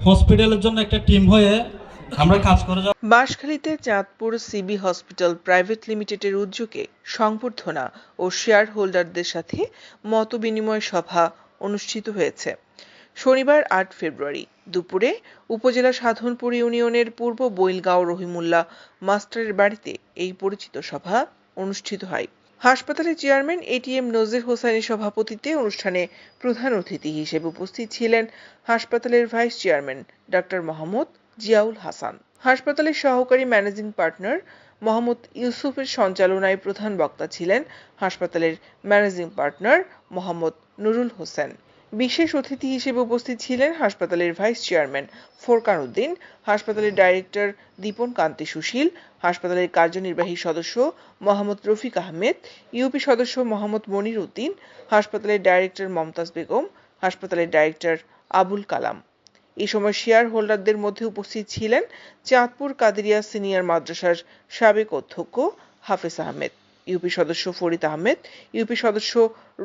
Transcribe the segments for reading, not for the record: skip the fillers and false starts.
হসপিটালের জন্য একটা টিম হয়ে আমরা কাজ করে যাব। বাঁশখালীতে চাঁদপুর সিবি হসপিটাল প্রাইভেট লিমিটেডের উদ্যোগে সংবর্ধনা ও শেয়ার হোল্ডারদের সাথে মতবিনিময় সভা অনুষ্ঠিত হয়েছে। শনিবার ৮ ফেব্রুয়ারি দুপুরে উপজেলা সাধনপুর ইউনিয়নের পূর্ব বৈলগাঁও রহিমুল্লাহ মাস্টারের বাড়িতে এই পরিচিত সভা অনুষ্ঠিত হয়। হাসপাতালের চেয়ারম্যান এটিএম নজির হোসেনের সভাপতিত্বে অনুষ্ঠানে প্রধান অতিথি হিসেবে উপস্থিত ছিলেন হাসপাতালের vice chairman doctor Mohammad Ziaul Hasan. হাসপাতালের সহকারী ম্যানেজিং পার্টনার মোহাম্মদ ইউসুফের সঞ্চালনায় প্রধান বক্তা ছিলেন হাসপাতালের ম্যানেজিং পার্টনার মোহাম্মদ নুরুল হোসেন। বিশেষ অতিথি হিসেবে উপস্থিত ছিলেন হাসপাতালের ভাইস চেয়ারম্যান ফোরকান উদ্দিন, হাসপাতালের ডাইরেক্টর দীপন কান্তি সুশীল, হাসপাতালের কার্যনির্বাহী সদস্য মোহাম্মদ রফিক আহমেদ, ইউপি সদস্য মোহাম্মদ মনির উদ্দিন, হাসপাতালের ডাইরেক্টর মমতাজ বেগম, হাসপাতালের ডাইরেক্টর আবুল কালাম। এই সময় শেয়ার হোল্ডারদের মধ্যে উপস্থিত ছিলেন চাঁদপুর কাদেরিয়া সিনিয়র মাদ্রাসার সাবেক অধ্যক্ষ হাফেজ আহমেদ, ইউপি সদস্য ফরিদ আহমেদ, ইউপি সদস্য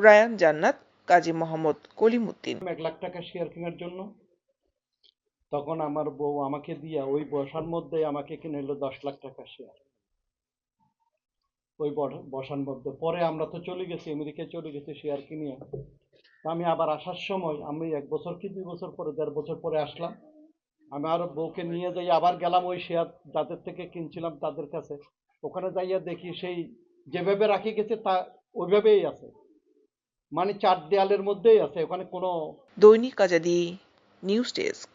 রায়ান জান্নাত, কাজী মোহাম্মদ কলিমুদ্দিন। 1 লাখ টাকা শেয়ার কেনার জন্য তখন আমার বউ আমাকে দিয়া ওই বসার মধ্যে আমাকে কিনে নিল 10 লাখ টাকা শেয়ার। ওই বসার মধ্যে পরে আমরা তো চলে গেছি, আমেরিকায় চলে গেছি শেয়ার কিনিয়ে। আমি আবার আসার সময় আমি 1 বছর কি 2 বছর পরে 1.5 বছর পরে আসলাম। আমি আর বউকে নিয়ে যাই আবার গেলাম ওই শেয়ার যাদের থেকে কিনছিলাম তাদের কাছে। ওখানে যাইয়া দেখি সেই যেভাবে রাখি গেছে তা ওইভাবেই আছে, মানে 4 দেয়ালের মধ্যেই আছে, ওখানে কোনো। দৈনিক আজাদী নিউজ ডেস্ক।